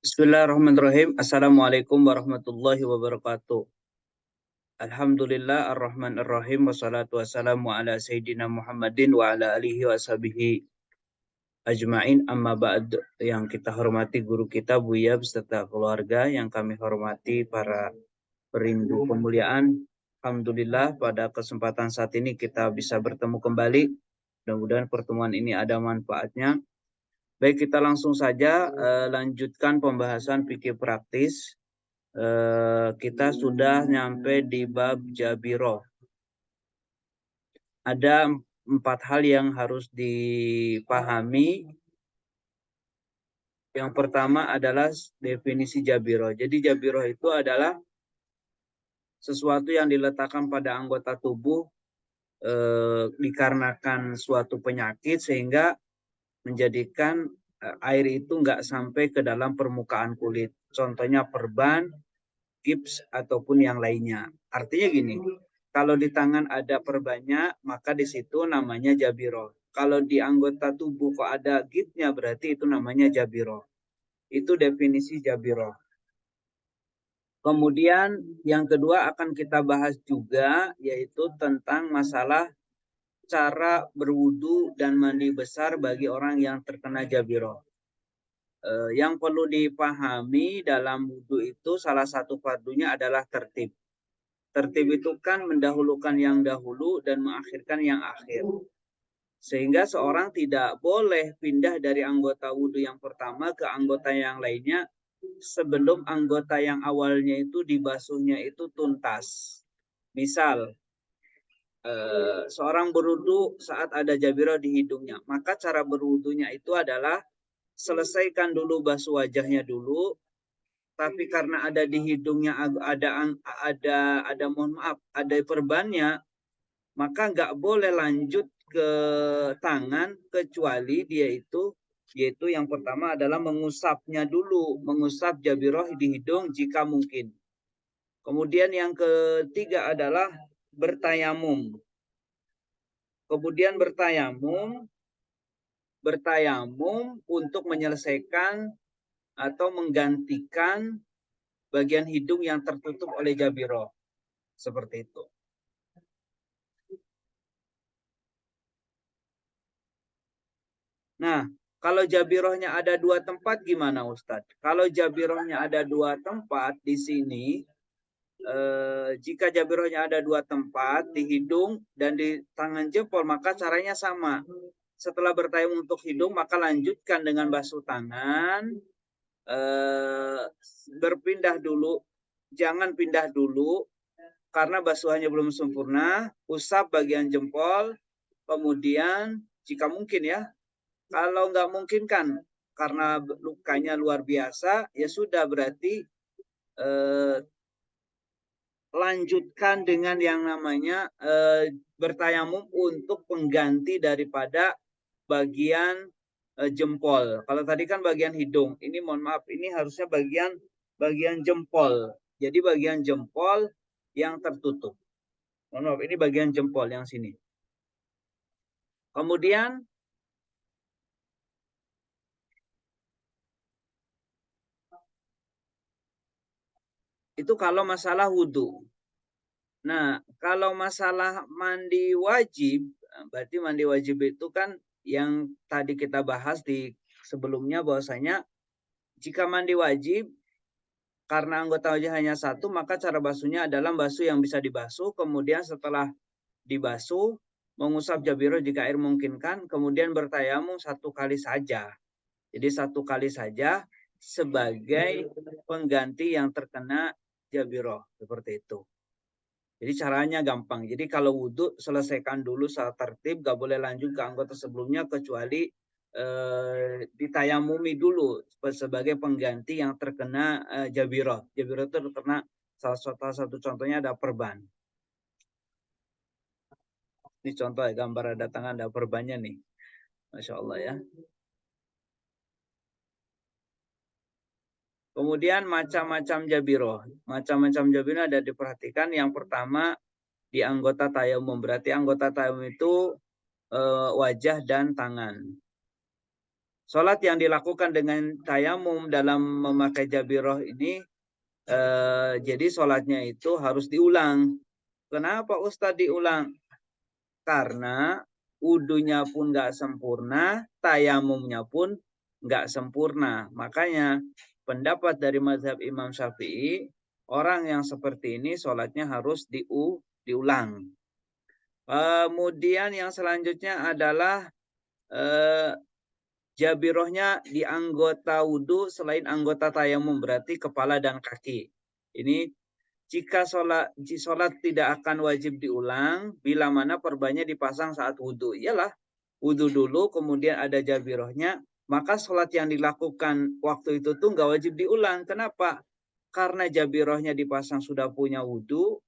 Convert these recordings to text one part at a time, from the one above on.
Bismillahirrahmanirrahim. Assalamualaikum warahmatullahi wabarakatuh. Alhamdulillah ar-Rahman ar-Rahim. Wassalatu wassalamu ala Sayyidina Muhammadin wa ala alihi wa sahbihi ajma'in. Amma ba'd. Yang kita hormati guru kita Buya beserta keluarga, yang kami hormati para perindu kemuliaan. Alhamdulillah pada kesempatan saat ini kita bisa bertemu kembali. Mudah-mudahan pertemuan ini ada manfaatnya. Baik, kita langsung saja lanjutkan pembahasan fikih praktis. Kita sudah nyampe di bab Jabiroh. Ada 4 hal yang harus dipahami. Yang pertama adalah definisi Jabiroh. Jadi Jabiroh itu adalah sesuatu yang diletakkan pada anggota tubuh dikarenakan suatu penyakit sehingga menjadikan air itu nggak sampai ke dalam permukaan kulit. Contohnya perban, gips, ataupun yang lainnya. Artinya gini, kalau di tangan ada perbannya, maka di situ namanya Jabiroh. Kalau di anggota tubuh kok ada gipsnya, berarti itu namanya Jabiroh. Itu definisi Jabiroh. Kemudian yang kedua akan kita bahas juga, yaitu tentang masalah cara berwudu dan mandi besar bagi orang yang terkena Jabiroh. Yang perlu dipahami dalam wudu itu salah satu fardunya adalah tertib. Tertib itu kan mendahulukan yang dahulu dan mengakhirkan yang akhir. Sehingga seorang tidak boleh pindah dari anggota wudhu yang pertama ke anggota yang lainnya sebelum anggota yang awalnya itu dibasuhnya itu tuntas. Misal, seorang berwudhu saat ada Jabiroh di hidungnya. Maka cara berwudhunya itu adalah selesaikan dulu basuh wajahnya dulu. Tapi karena ada di hidungnya ada mohon maaf, ada perbannya, maka nggak boleh lanjut ke tangan kecuali yaitu yang pertama adalah mengusapnya dulu, mengusap Jabiroh di hidung jika mungkin. Kemudian yang ketiga adalah bertayamum. Kemudian bertayamum untuk menyelesaikan atau menggantikan bagian hidung yang tertutup oleh Jabiroh. Seperti itu. Nah, kalau Jabirohnya ada 2 tempat gimana Ustadz? Kalau Jabirohnya ada 2 tempat di sini, jika Jabirohnya ada 2 tempat di hidung dan di tangan jempol, maka caranya sama. Setelah bertayamum untuk hidung, maka lanjutkan dengan basuh tangan, berpindah dulu, jangan pindah dulu karena basuhannya belum sempurna, usap bagian jempol, kemudian jika mungkin ya, kalau nggak mungkin kan karena lukanya luar biasa, ya sudah berarti lanjutkan dengan yang namanya bertayamum untuk pengganti daripada bagian jempol. Kalau tadi kan bagian hidung, ini mohon maaf, ini harusnya bagian jempol. Jadi bagian jempol yang tertutup. Mohon maaf, ini bagian jempol yang sini. Kemudian itu kalau masalah wudhu. Nah, kalau masalah mandi wajib, berarti mandi wajib itu kan yang tadi kita bahas di sebelumnya bahwasanya jika mandi wajib karena anggota wajib hanya satu, maka cara basuhnya adalah basuh yang bisa dibasuh, kemudian setelah dibasuh mengusap Jabiroh jika air memungkinkan, kemudian bertayamum 1 kali saja. Jadi 1 kali saja sebagai pengganti yang terkena Jabiroh, seperti itu. Jadi caranya gampang. Jadi kalau wudhu selesaikan dulu secara tertib, gak boleh lanjut ke anggota sebelumnya kecuali ditayamumi dulu sebagai pengganti yang terkena Jabiroh. Jabiroh itu terkena salah satu contohnya ada perban. Ini contoh ya, gambar ada tangan ada perbannya nih. Masya Allah ya. Kemudian macam-macam Jabiroh. Macam-macam Jabiroh ada diperhatikan. Yang pertama di anggota tayamum. Berarti anggota tayamum itu wajah dan tangan. Sholat yang dilakukan dengan tayamum dalam memakai jabiroh ini, jadi sholatnya itu harus diulang. Kenapa Ustadz diulang? Karena wudunya pun nggak sempurna, tayamumnya pun nggak sempurna. Makanya pendapat dari mazhab Imam Syafi'i, orang yang seperti ini sholatnya harus diulang. Kemudian yang selanjutnya adalah eh, jabirohnya di anggota wudhu selain anggota tayamum, berarti kepala dan kaki. Ini jika sholat tidak akan wajib diulang bila mana perbannya dipasang saat wudhu. Iyalah, wudhu dulu kemudian ada jabirohnya, maka sholat yang dilakukan waktu itu tuh nggak wajib diulang. Kenapa? Karena jabirohnya dipasang sudah punya wudhu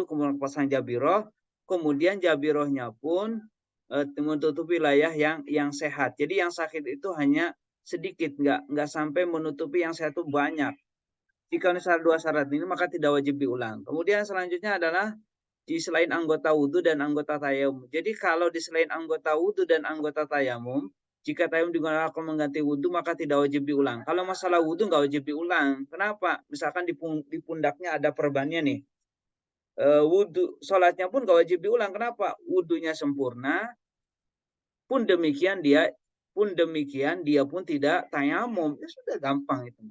kemudian pasang jabiroh, kemudian jabirohnya pun menutup wilayah yang sehat. Jadi yang sakit itu hanya sedikit, nggak sampai menutupi yang sehat itu banyak. Jika misalnya dua syarat ini maka tidak wajib diulang. Kemudian selanjutnya adalah di selain anggota wudhu dan anggota tayamum. Jadi kalau di selain anggota wudhu dan anggota tayamum, jika tayamum digunakan mengganti wudhu maka tidak wajib diulang. Kalau masalah wudhu nggak wajib diulang. Kenapa? Misalkan di pundaknya ada perbannya nih. Wudhu, sholatnya pun nggak wajib diulang. Kenapa? Wudhunya sempurna. Pun demikian dia pun tidak tayamum. Ya sudah gampang itu.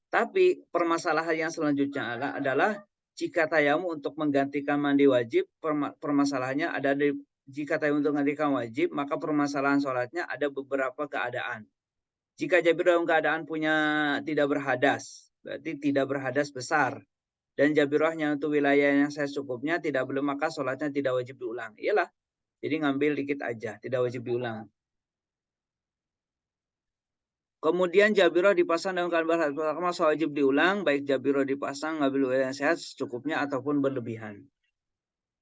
Tapi permasalahan yang selanjutnya adalah jika tayamum untuk menggantikan mandi wajib, permasalahannya ada jika tayamum untuk menggantikan wajib, maka permasalahan sholatnya ada beberapa keadaan. Jika Jabir dalam keadaan tidak berhadas, berarti tidak berhadas besar, dan Jabirahnya untuk wilayah yang saya cukupnya tidak belum, maka sholatnya tidak wajib diulang. Iyalah, jadi ngambil dikit aja, tidak wajib diulang. Kemudian jabiroh dipasang dalam keadaan pertama wajib diulang, baik jabiroh dipasang ngambil wilayah yang sehat secukupnya ataupun berlebihan.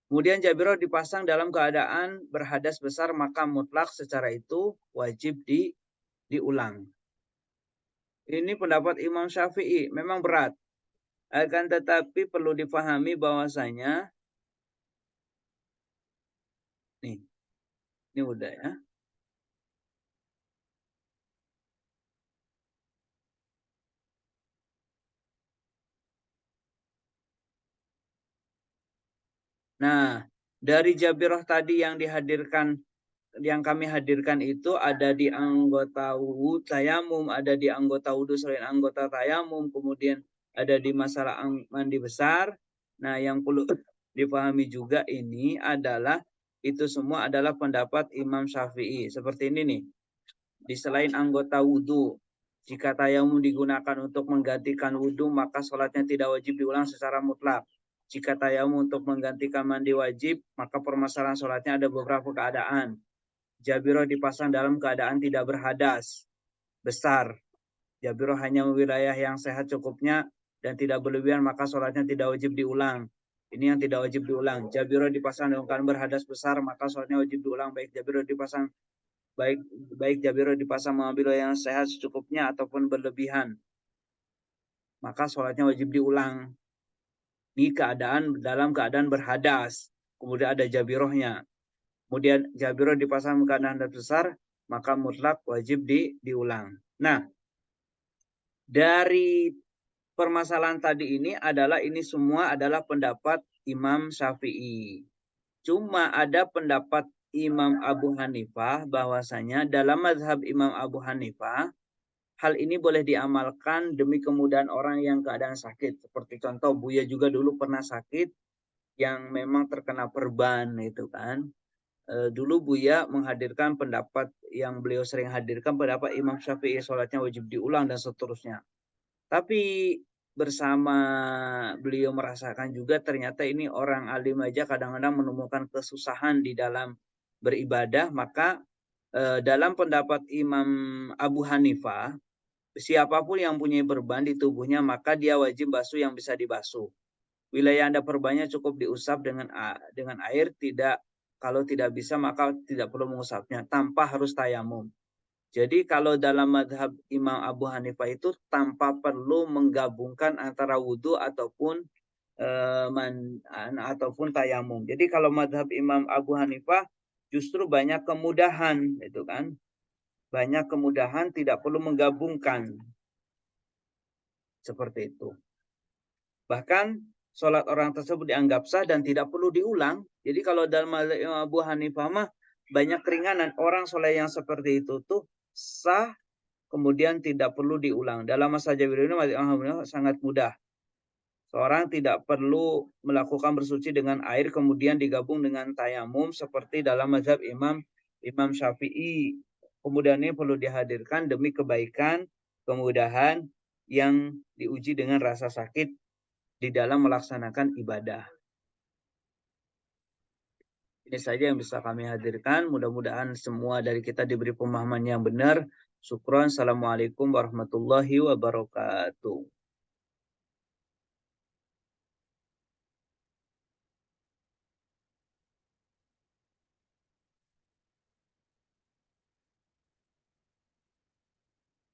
Kemudian jabiroh dipasang dalam keadaan berhadas besar, maka mutlak secara itu wajib diulang. Ini pendapat Imam Syafi'i, memang berat. Akan tetapi perlu dipahami bahwasanya ini udah ya. Nah, dari jabiroh tadi yang kami hadirkan itu ada di anggota wudhu tayamum, ada di anggota wudhu selain anggota tayamum, kemudian ada di masalah mandi besar. Nah, yang perlu dipahami juga ini adalah itu semua adalah pendapat Imam Syafi'i. Seperti ini nih, di selain anggota wudhu, jika tayamum digunakan untuk menggantikan wudhu, maka sholatnya tidak wajib diulang secara mutlak. Jika tayamum untuk menggantikan mandi wajib, maka permasalahan sholatnya ada beberapa keadaan. Jabiroh dipasang dalam keadaan tidak berhadas besar. Jabiroh hanya wilayah yang sehat cukupnya dan tidak berlebihan, maka sholatnya tidak wajib diulang. Ini yang tidak wajib diulang. Jabiroh dipasang dalam keadaan berhadas besar, maka sholatnya wajib diulang. Baik jabiroh dipasang mengambil yang sehat secukupnya ataupun berlebihan, maka sholatnya wajib diulang. Ini dalam keadaan berhadas. Kemudian ada jabirohnya. Kemudian jabiroh dipasang keadaan besar, maka mutlak wajib diulang. Nah, dari permasalahan tadi ini semua adalah pendapat Imam Syafi'i. Cuma ada pendapat Imam Abu Hanifah bahwasanya dalam mazhab Imam Abu Hanifah hal ini boleh diamalkan demi kemudahan orang yang keadaan sakit. Seperti contoh Buya juga dulu pernah sakit yang memang terkena perban itu kan. Dulu Buya menghadirkan pendapat yang beliau sering hadirkan, pendapat Imam Syafi'i sholatnya wajib diulang dan seterusnya. Tapi bersama beliau merasakan juga ternyata ini orang alim aja kadang-kadang menemukan kesusahan di dalam beribadah, maka dalam pendapat Imam Abu Hanifah, siapapun yang punya perban di tubuhnya maka dia wajib basuh yang bisa dibasuh. Wilayah Anda perbannya cukup diusap dengan air, kalau tidak bisa maka tidak perlu mengusapnya tanpa harus tayamum. Jadi kalau dalam madhab Imam Abu Hanifah itu tanpa perlu menggabungkan antara wudhu ataupun tayamum. Jadi kalau madhab Imam Abu Hanifah justru banyak kemudahan, itu kan. banyak kemudahan, tidak perlu menggabungkan. Seperti itu. Bahkan sholat orang tersebut dianggap sah dan tidak perlu diulang. Jadi kalau dalam mazhab Abu Hanifah mah banyak keringanan. Orang sholat yang seperti itu tuh sah, kemudian tidak perlu diulang. Dalam masa Jabir ini mazhab Abu Hanifah sangat mudah. Seorang tidak perlu melakukan bersuci dengan air kemudian digabung dengan tayamum seperti dalam mazhab Imam Syafi'i. Kemudian ini perlu dihadirkan demi kebaikan, kemudahan yang diuji dengan rasa sakit di dalam melaksanakan ibadah. Ini saja yang bisa kami hadirkan. Mudah-mudahan semua dari kita diberi pemahaman yang benar. Syukron. Assalamualaikum warahmatullahi wabarakatuh.